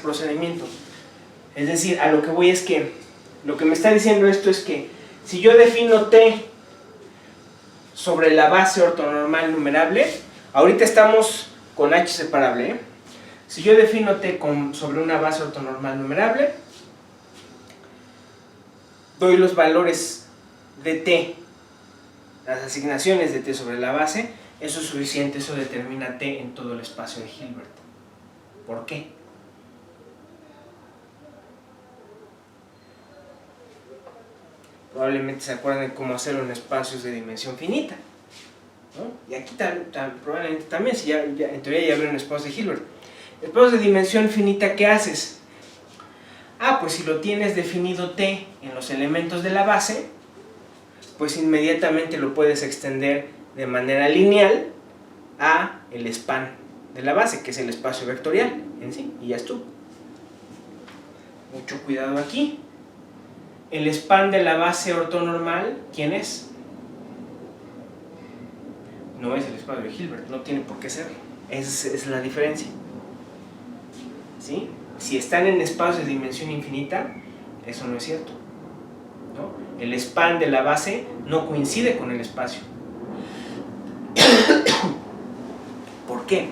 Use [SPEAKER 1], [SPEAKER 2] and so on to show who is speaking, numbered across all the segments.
[SPEAKER 1] procedimiento. Es decir, a lo que voy es que lo que me está diciendo esto es que si yo defino T sobre la base ortonormal numerable, ahorita estamos con H separable, ¿eh? Si yo defino T sobre una base ortonormal numerable, doy los valores de T, las asignaciones de T sobre la base, eso es suficiente, eso determina T en todo el espacio de Hilbert. ¿Por qué? Probablemente se acuerdan de cómo hacerlo en espacios de dimensión finita, ¿no? Y aquí probablemente también, si ya en teoría ya vieron espacios de Hilbert. Espacios de dimensión finita, ¿qué haces? Pues si lo tienes definido T en los elementos de la base, pues inmediatamente lo puedes extender de manera lineal a el span de la base, que es el espacio vectorial en sí, y ya estuvo. Mucho cuidado aquí. El span de la base ortonormal, ¿quién es? No es el espacio de Hilbert, no tiene por qué ser. Esa es la diferencia. ¿Sí? Si están en espacios de dimensión infinita, eso no es cierto, ¿no? El span de la base no coincide con el espacio. ¿Por qué?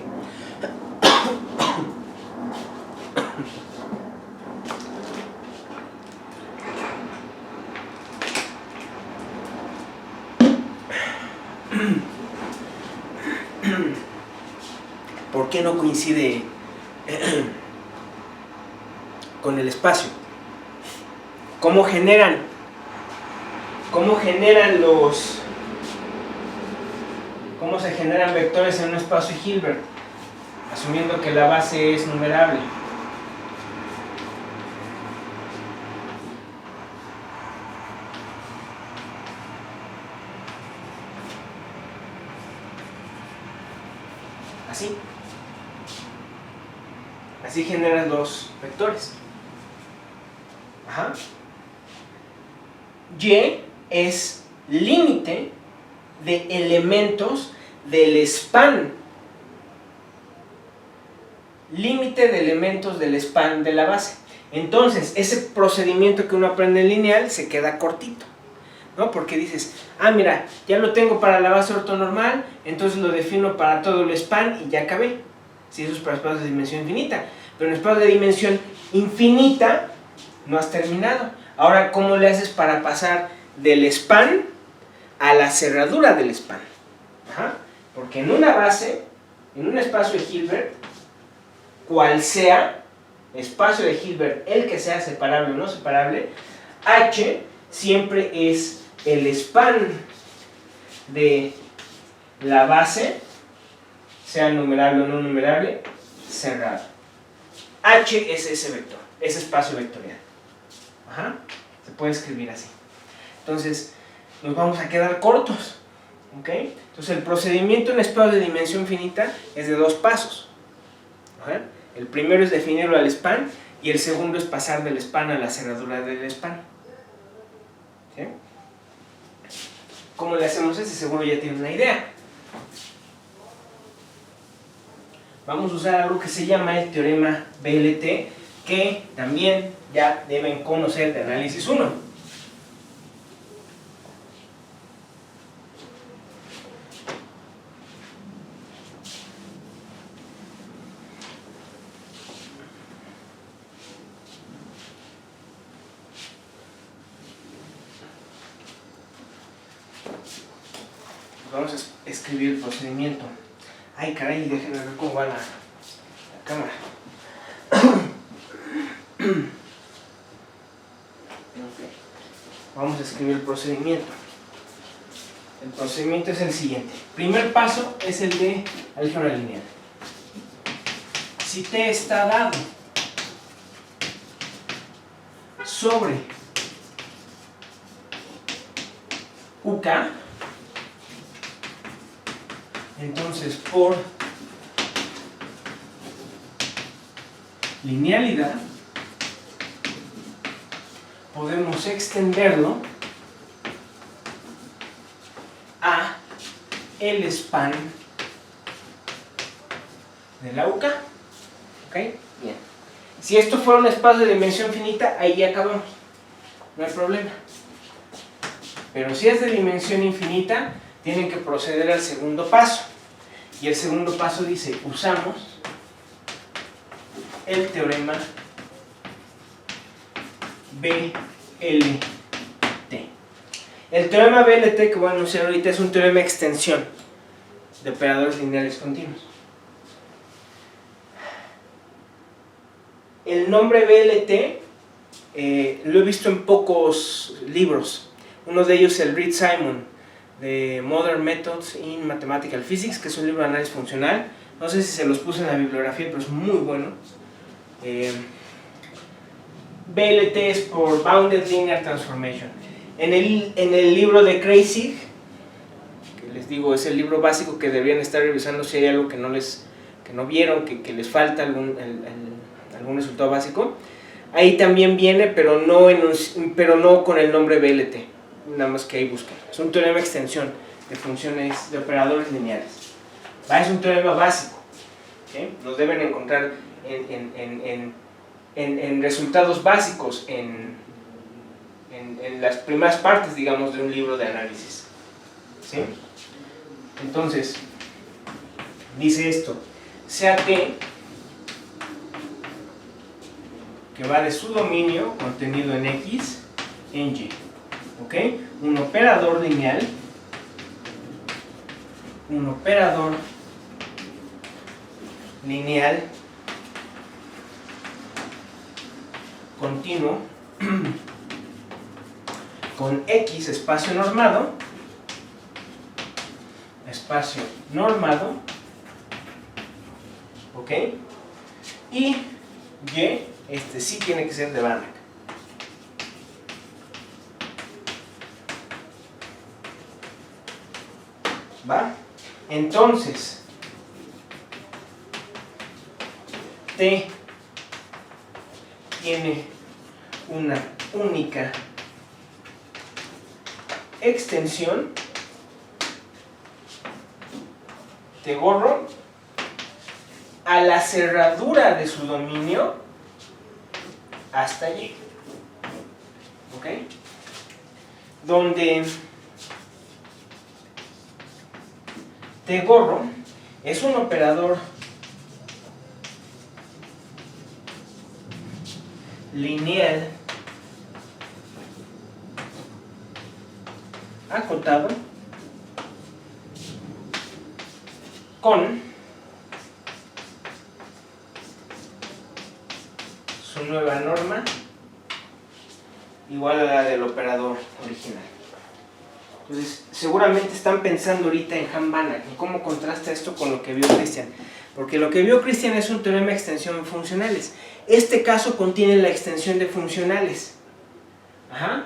[SPEAKER 1] ¿Por qué no coincide con el espacio? ¿Cómo generan cómo se generan vectores en un espacio Hilbert? Asumiendo que la base es numerable. Así generas los vectores. Ajá. Y es límite de elementos del span. Límite de elementos del span de la base. Entonces, ese procedimiento que uno aprende en lineal se queda cortito, ¿no? Porque dices, mira, ya lo tengo para la base ortonormal, entonces lo defino para todo el span y ya acabé. Si eso es para espacios de dimensión infinita. Pero en espacios de dimensión infinita no has terminado. Ahora, ¿cómo le haces para pasar del span a la cerradura del span? Porque en una base, en un espacio de Hilbert, cual sea espacio de Hilbert, el que sea separable o no separable, H siempre es el span de la base, sea numerable o no numerable, cerrado. H es ese vector, ese espacio vectorial. Se puede escribir así. Entonces, nos vamos a quedar cortos. ¿Ok? Entonces, el procedimiento en espacio de dimensión finita es de dos pasos. El primero es definirlo al span y el segundo es pasar del span a la cerradura del span. ¿Sí? ¿Cómo le hacemos ese? Seguro ya tienen una idea. Vamos a usar algo que se llama el teorema BLT, que también ya deben conocer de análisis 1. Vamos a escribir el procedimiento. Ay, caray, déjenme ver cómo va la cámara. Okay. Vamos a escribir el procedimiento. El procedimiento es el siguiente. Primer paso es el de álgebra lineal. Si T está dado sobre UK, entonces por linealidad podemos extenderlo a el span de la UK. ¿Ok? Bien. Si esto fuera un espacio de dimensión finita, ahí ya acabamos, no hay problema. Pero si es de dimensión infinita, tienen que proceder al segundo paso. Y el segundo paso dice, usamos el teorema BLT. El teorema BLT que voy a anunciar ahorita es un teorema de extensión de operadores lineales continuos. El nombre BLT lo he visto en pocos libros. Uno de ellos es el Reed Simon, de Modern Methods in Mathematical Physics, que es un libro de análisis funcional. No sé si se los puse en la bibliografía, pero es muy bueno. BLT es por Bounded Linear Transformation. En el libro de Kreyszig, que les digo es el libro básico que deberían estar revisando si hay algo que no vieron, que les falta algún resultado básico, ahí también viene, pero no con el nombre BLT, nada más que ahí busquen. Es un teorema de extensión de funciones, de operadores lineales. Es un teorema básico, ¿sí? Nos deben encontrar en resultados básicos en las primeras partes, digamos, de un libro de análisis, ¿sí? Entonces, dice esto: sea T, que va de su dominio contenido en X en Y, ¿ok? Un operador lineal, continuo con X espacio normado, ¿ok? Y Y, este sí tiene que ser de Banach. ¿Va? Entonces, T tiene una única extensión, te borro, a la cerradura de su dominio hasta Y, ¿ok? Donde T gorro es un operador lineal acotado con su nueva norma igual a la del operador original. Entonces, seguramente están pensando ahorita en Han-Banach, en cómo contrasta esto con lo que vio Christian. Porque lo que vio Christian es un teorema de extensión de funcionales. Este caso contiene la extensión de funcionales. Ajá.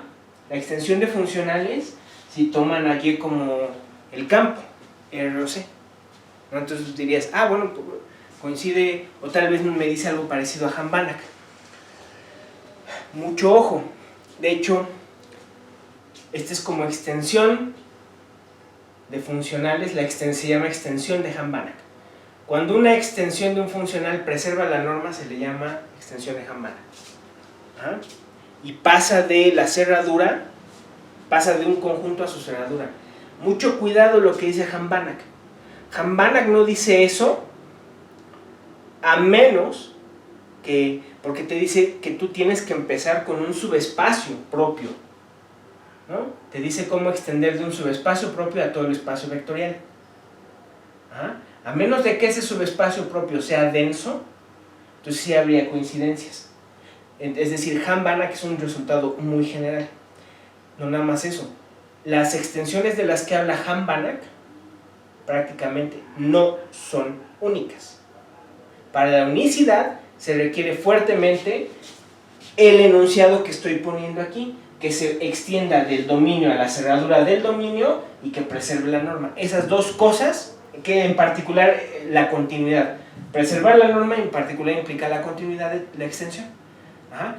[SPEAKER 1] La extensión de funcionales, si toman aquí como el campo, ROC. ¿No? Entonces dirías, bueno, coincide, o tal vez me dice algo parecido a Han-Banach. Mucho ojo. De hecho, esta es como extensión de funcionales, se llama extensión de Han-Banach. Cuando una extensión de un funcional preserva la norma, se le llama extensión de Han-Banach. ¿Ah? Y pasa de la cerradura, pasa de un conjunto a su cerradura. Mucho cuidado lo que dice Han-Banach. Han-Banach no dice eso, a menos que, porque te dice que tú tienes que empezar con un subespacio propio, ¿no? Te dice cómo extender de un subespacio propio a todo el espacio vectorial. ¿Ah? A menos de que ese subespacio propio sea denso, entonces sí habría coincidencias. Es decir, Han-Banach es un resultado muy general. No nada más eso. Las extensiones de las que habla Han-Banach prácticamente no son únicas. Para la unicidad se requiere fuertemente el enunciado que estoy poniendo aquí, que se extienda del dominio a la cerradura del dominio y que preserve la norma. Esas dos cosas, que en particular la continuidad. Preservar la norma en particular implica la continuidad de la extensión. Ajá.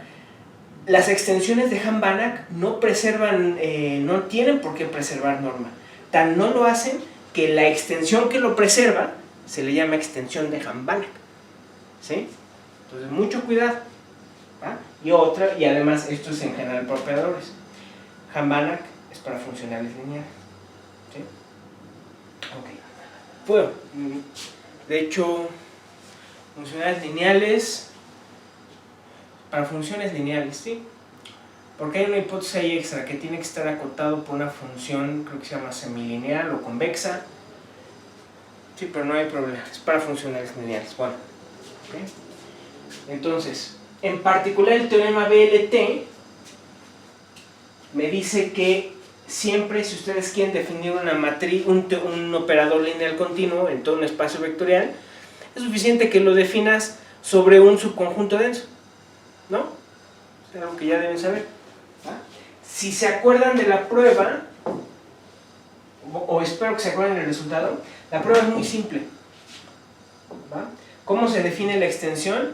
[SPEAKER 1] Las extensiones de Han-Banach no preservan, no tienen por qué preservar norma. Tan no lo hacen que la extensión que lo preserva se le llama extensión de Han-Banach. ¿Sí? Entonces, mucho cuidado. ¿Va? Y además, esto es en general para operadores. Han-Banach es para funcionales lineales. ¿Sí? Ok. Bueno, de hecho, funcionales lineales para funciones lineales, ¿sí? Porque hay una hipótesis ahí extra que tiene que estar acotado por una función, creo que se llama semilineal o convexa. Sí, pero no hay problema, es para funcionales lineales. Bueno, ¿okay? Entonces, en particular el teorema BLT me dice que siempre, si ustedes quieren definir una matriz, un operador lineal continuo en todo un espacio vectorial, es suficiente que lo definas sobre un subconjunto denso, ¿no? Es algo que ya deben saber. ¿Va? Si se acuerdan de la prueba, o espero que se acuerden del resultado, la prueba es muy simple. ¿Va? ¿Cómo se define la extensión?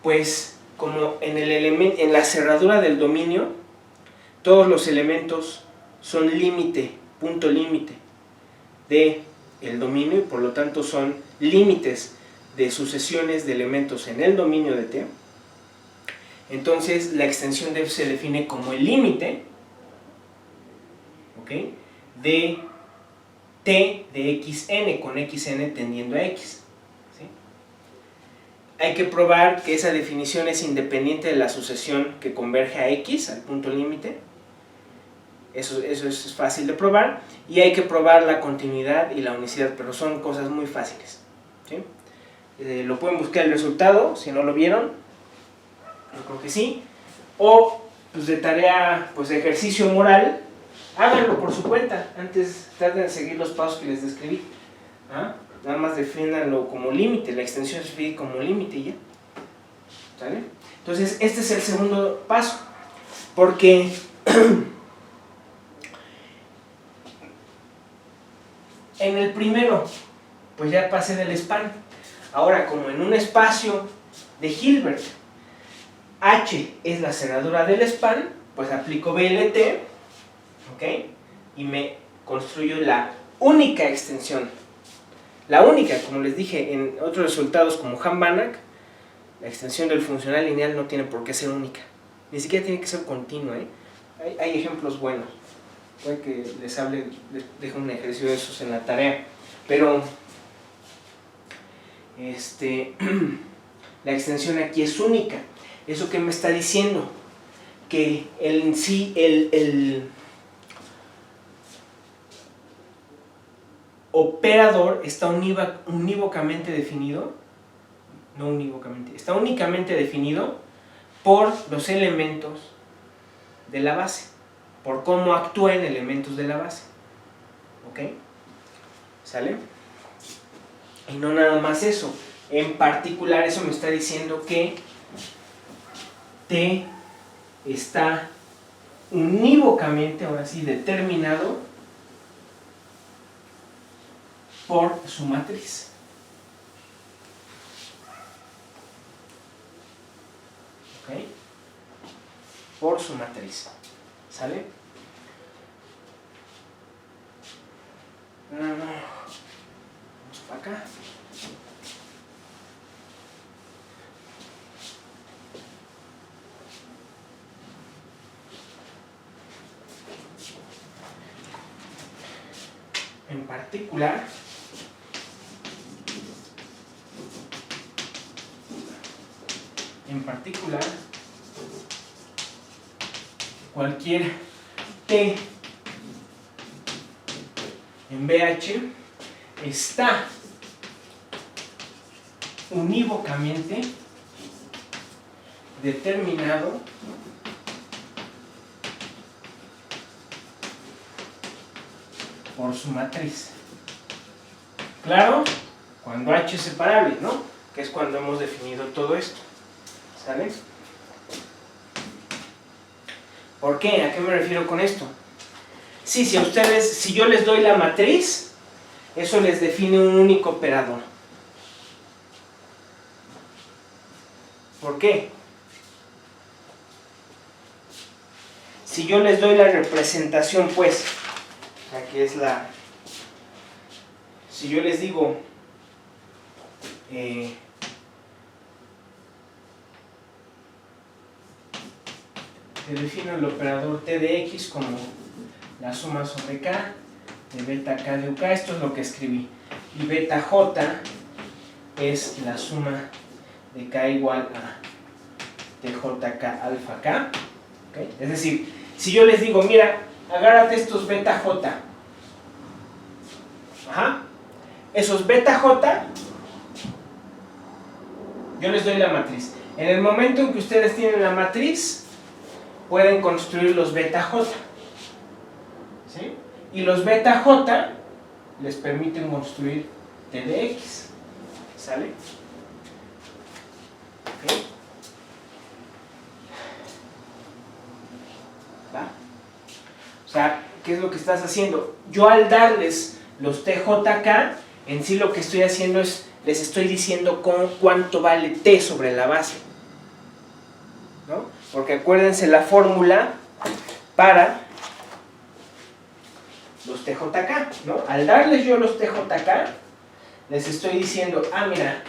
[SPEAKER 1] Pues como en la cerradura del dominio, todos los elementos son límite, punto límite de el dominio y por lo tanto son límites de sucesiones de elementos en el dominio de T. Entonces la extensión se define como el límite, ¿okay?, de T de xn con xn tendiendo a x. ¿Sí? Hay que probar que esa definición es independiente de la sucesión que converge a x, al punto límite. Eso es fácil de probar. Y hay que probar la continuidad y la unicidad, pero son cosas muy fáciles. ¿Sí? Lo pueden buscar el resultado, si no lo vieron. Yo creo que sí. O pues de tarea, pues de ejercicio moral, háganlo por su cuenta. Antes traten de seguir los pasos que les describí. ¿Ah? Nada más defínanlo como límite, la extensión se define como límite y ya. ¿Sale? Entonces, este es el segundo paso. Porque en el primero, pues ya pasé del span. Ahora, como en un espacio de Hilbert, H es la cerradura del span, pues aplico BLT, ¿ok? Y me construyo la única extensión. La única, como les dije, en otros resultados como Han-Banach, la extensión del funcional lineal no tiene por qué ser única. Ni siquiera tiene que ser continua, ¿eh? Hay ejemplos buenos. Puede que les hable, les deje un ejercicio de esos en la tarea. Pero la extensión aquí es única. ¿Eso qué me está diciendo? Que el operador está unívocamente definido, no unívocamente, está únicamente definido por los elementos de la base, por cómo actúan elementos de la base. ¿Ok? ¿Sale? Y no nada más eso. En particular, eso me está diciendo que T está unívocamente, ahora sí, determinado por su matriz. ¿Ok? Por su matriz. ¿Sale? Vamos para acá. En particular, cualquier T en BH está unívocamente determinado por su matriz. Claro, cuando H es separable, ¿no? Que es cuando hemos definido todo esto. ¿Sale? ¿Por qué? ¿A qué me refiero con esto? Sí, si yo les doy la matriz, eso les define un único operador. ¿Por qué? Si yo les doy la representación, pues, aquí es la... Si yo les digo te defino el operador T de X como la suma sobre K de beta K de UK. Esto es lo que escribí. Y beta J es la suma de K igual a TJK alfa K. ¿Okay? Es decir, si yo les digo, mira, agárrate estos beta J. Ajá. Esos beta J, yo les doy la matriz. En el momento en que ustedes tienen la matriz, pueden construir los beta J. ¿Sí? Y los beta J les permiten construir T de X. ¿Sale? ¿Okay? ¿Va? O sea, ¿qué es lo que estás haciendo? Yo al darles los TJK, en sí lo que estoy haciendo es, les estoy diciendo cuánto vale T sobre la base, ¿no? Porque acuérdense la fórmula para los TJK, ¿no? Al darles yo los TJK, les estoy diciendo, ah, mira,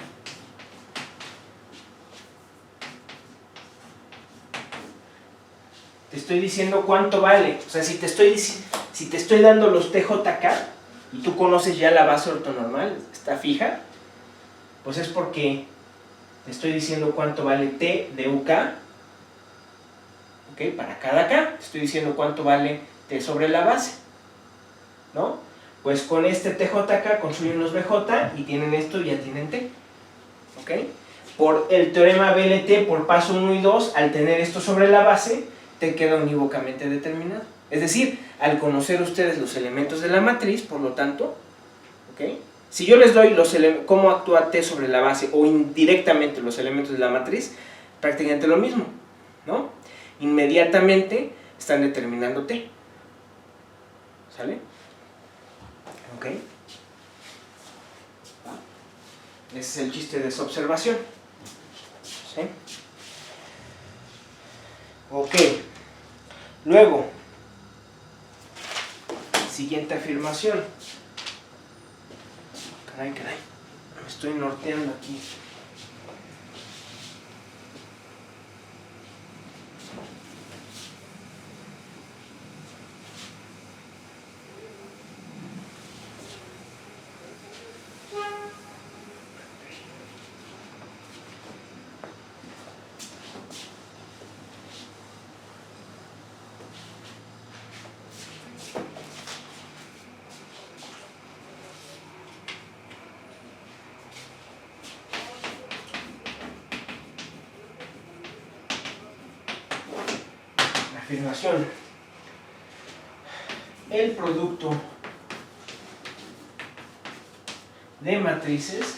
[SPEAKER 1] te estoy diciendo cuánto vale. O sea, si te estoy dando los TJK y tú conoces ya la base ortonormal, está fija, pues es porque te estoy diciendo cuánto vale T de UK, ¿ok? Para cada K, te estoy diciendo cuánto vale T sobre la base, ¿no? Pues con este TJK construyen los BJ y tienen esto y ya tienen T, ¿ok? Por el teorema BLT, por paso 1 y 2, al tener esto sobre la base, te queda unívocamente determinado. Es decir, al conocer ustedes los elementos de la matriz, por lo tanto, ¿ok? Si yo les doy cómo actúa T sobre la base o indirectamente los elementos de la matriz, prácticamente lo mismo, ¿no? Inmediatamente están determinando T. ¿Sale? ¿Ok? Ese es el chiste de esa observación. ¿Sí? Ok. Luego, siguiente afirmación. Caray, me estoy norteando aquí. Afirmación. El producto de matrices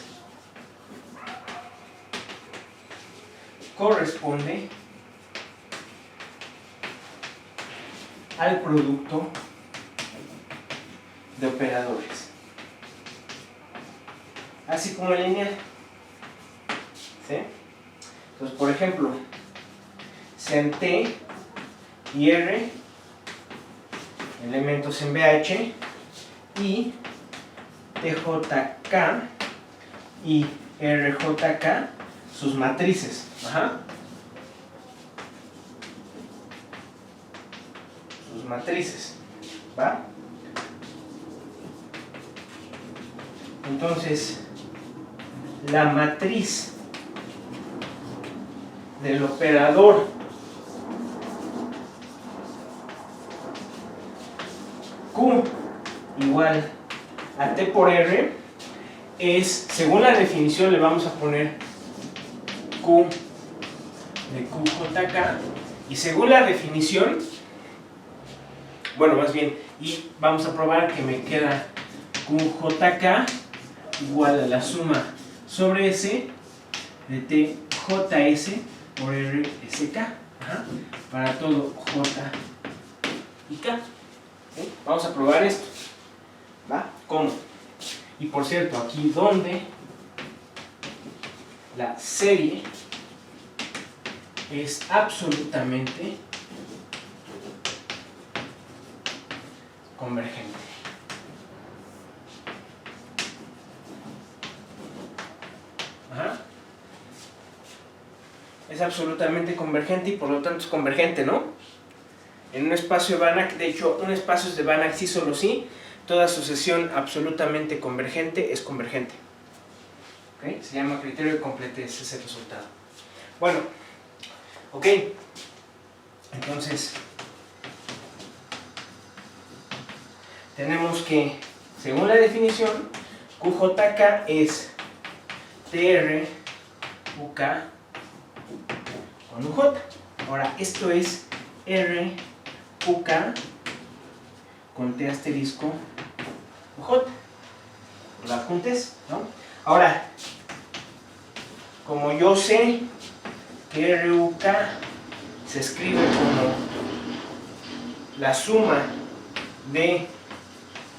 [SPEAKER 1] corresponde al producto de operadores, así como el lineal. ¿Sí? Entonces, por ejemplo, sean T y R elementos en BH y TJK y RJK sus matrices. Ajá. Sus matrices. ¿Va? Entonces, la matriz del operador Q igual a T por R es, según la definición le vamos a poner Q de QJK, y según la definición, bueno, más bien, y vamos a probar que me queda QJK igual a la suma sobre S de TJS por RSK. Ajá. Para todo J y K. ¿Sí? Vamos a probar esto. ¿Va? ¿Cómo? Y por cierto, aquí donde la serie es absolutamente convergente. Ajá. es absolutamente convergente y por lo tanto es convergente, ¿no? En un espacio de Banach, de hecho, un espacio es de Banach sí, solo sí, toda sucesión absolutamente convergente es convergente. ¿Okay? Se llama criterio de completez, es el resultado. Bueno, ok, entonces tenemos que, según la definición, QJK es TR UK con UJ. Ahora, esto es R UK con T asterisco UJ. Por la juntes, ¿no? Ahora, como yo sé que RUK se escribe como la suma de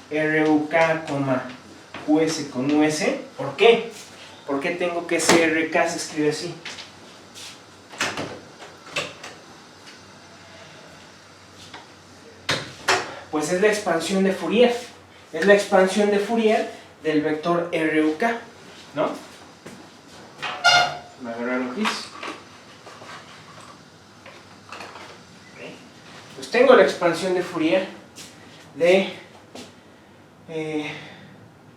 [SPEAKER 1] RUK, US con US, ¿por qué? ¿Por qué tengo que ese RK se escribe así? Pues es la expansión de Fourier. Es la expansión de Fourier del vector RUK, ¿no? Me agarraron gis. Pues tengo la expansión de Fourier de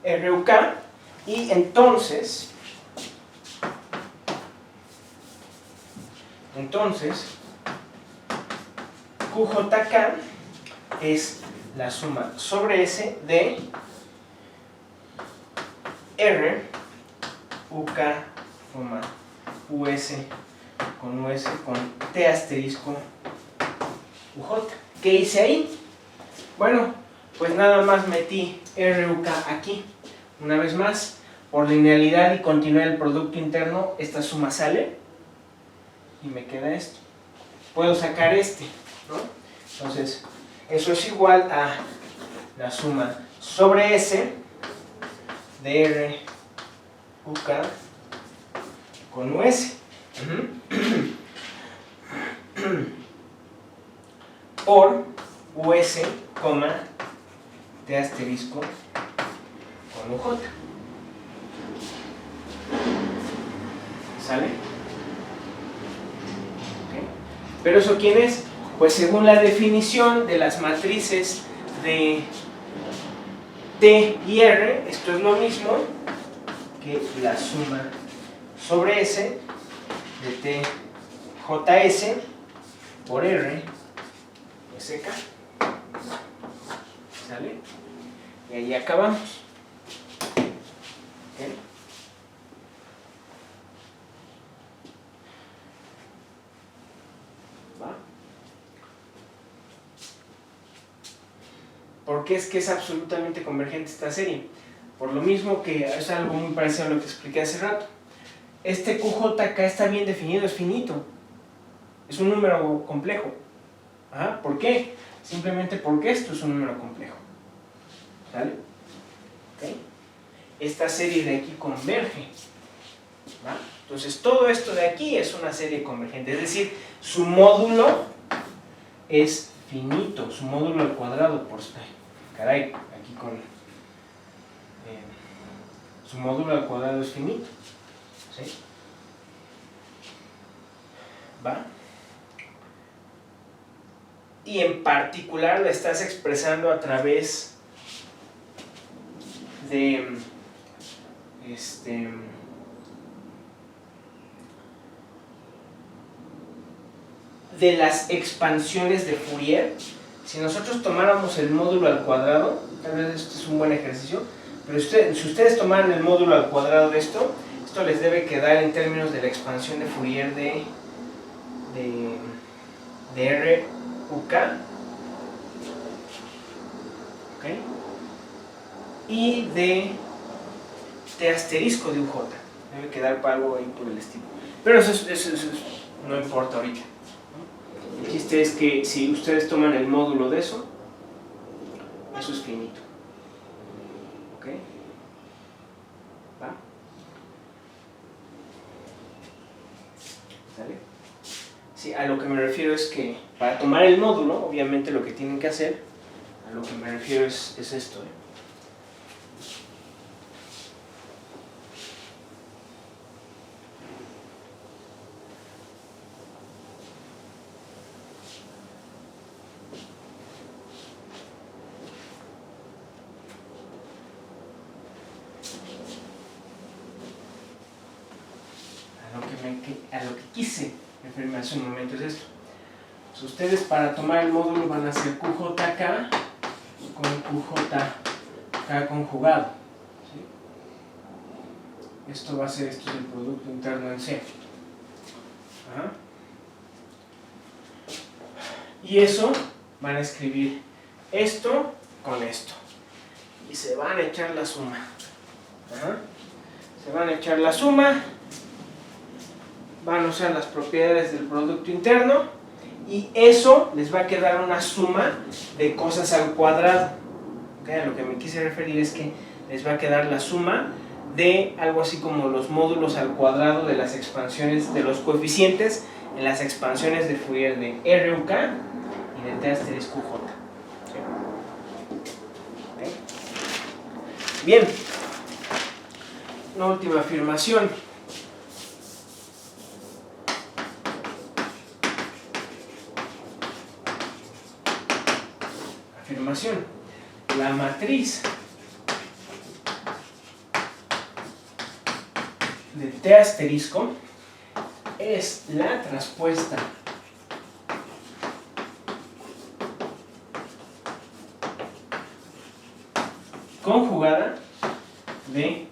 [SPEAKER 1] RUK y entonces QJK es la suma sobre S de R UK, US con US con T asterisco UJ. ¿Qué hice ahí? Bueno, pues nada más metí RUK aquí. Una vez más, por linealidad y continuidad del producto interno, esta suma sale y me queda esto. Puedo sacar este, ¿no? Entonces, eso es igual a la suma sobre S de RUK con US por US, T asterisco con UJ. ¿Sale? ¿Okay? ¿Pero eso quién es? Pues según la definición de las matrices de T y R, esto es lo mismo que la suma sobre S de TJS por R SK. ¿Sale? Y ahí acabamos. ¿Okay? ¿Va? ¿Por qué es que es absolutamente convergente esta serie? Por lo mismo que es algo muy parecido a lo que expliqué hace rato. Este QJK está bien definido, es finito. Es un número complejo. ¿Ah? ¿Por qué? Simplemente porque esto es un número complejo. ¿Sale? ¿Okay? Esta serie de aquí converge. ¿Va? Entonces todo esto de aquí es una serie convergente. Es decir, su módulo es finito. Su módulo al cuadrado, por caray, aquí con su módulo al cuadrado es finito. ¿Sí? ¿Va? Y en particular la estás expresando a través de de las expansiones de Fourier. Si nosotros tomáramos el módulo al cuadrado, tal vez este es un buen ejercicio, pero si ustedes tomaran el módulo al cuadrado de esto les debe quedar en términos de la expansión de Fourier de RUK, ¿okay? Y de T asterisco de UJ. Debe quedar para algo ahí por el estilo. Pero eso no importa ahorita. El chiste es que si ustedes toman el módulo de eso es finito. ¿Ok? ¿Va? ¿Sale? Sí, a lo que me refiero es que para tomar el módulo, obviamente lo que tienen que hacer, a lo que me refiero es esto. quise referirme hace un momento es esto. Pues ustedes para tomar el módulo van a hacer QJK con QJK conjugado. ¿Sí? Esto va a ser esto del Producto Interno en C. Ajá. Y eso van a escribir esto con esto. Y se van a echar la suma. Ajá. Se van a echar la suma. Van a usar las propiedades del Producto Interno. Y eso les va a quedar una suma de cosas al cuadrado. ¿Okay? A lo que me quise referir es que les va a quedar la suma de algo así como los módulos al cuadrado de las expansiones, de los coeficientes en las expansiones de Fourier de RUK y de T asterisco J. ¿Sí? ¿Okay? Bien, una última afirmación. Afirmación. La matriz de T asterisco es la traspuesta conjugada de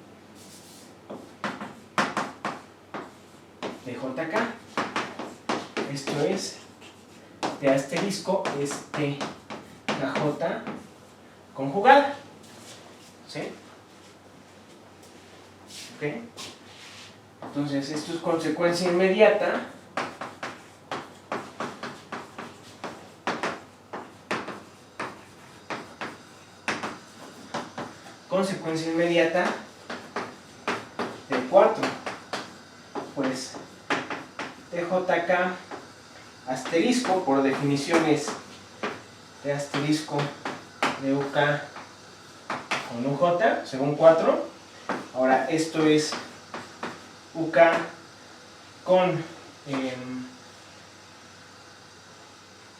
[SPEAKER 1] JK. Esto es T asterisco es T KJ conjugada. ¿Sí? ¿Ok? Entonces esto es consecuencia inmediata de 4. Pues TJK asterisco por definición es T asterisco de UK con UJ según 4. Ahora esto es UK con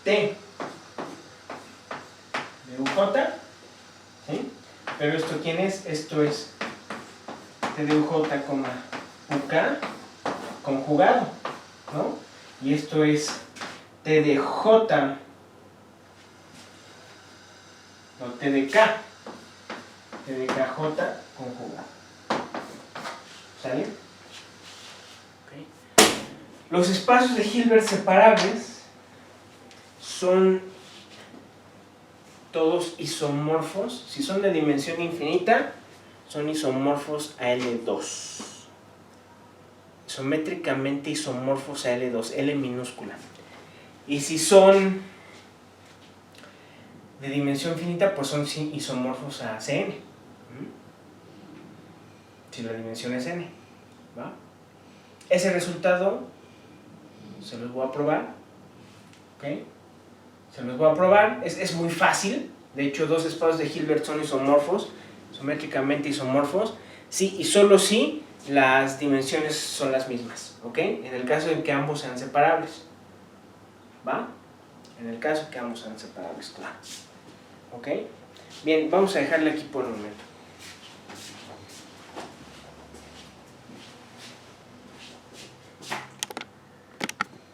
[SPEAKER 1] T de UJ, ¿sí? Pero esto ¿quién es? Esto es T de UJ, UK conjugado, ¿no? Y esto es T de J, no, T de K, T de KJ conjugado. ¿Sale? Okay. Los espacios de Hilbert separables son todos isomorfos. Si son de dimensión infinita, son isomorfos a L2. Isométricamente isomorfos a L2, L minúscula. Y si son de dimensión finita, pues son isomorfos a Cn. Si la dimensión es n. ¿Va? Ese resultado se los voy a probar. ¿Okay? Se los voy a probar. Es muy fácil. De hecho, dos espacios de Hilbert son isomorfos, isométricamente isomorfos. Sí, y solo si las dimensiones son las mismas. ¿Ok? En el caso en que ambos sean separables. ¿Va? En el caso que ambos sean separables, claro. ¿Ok? Bien, vamos a dejarle aquí por un momento.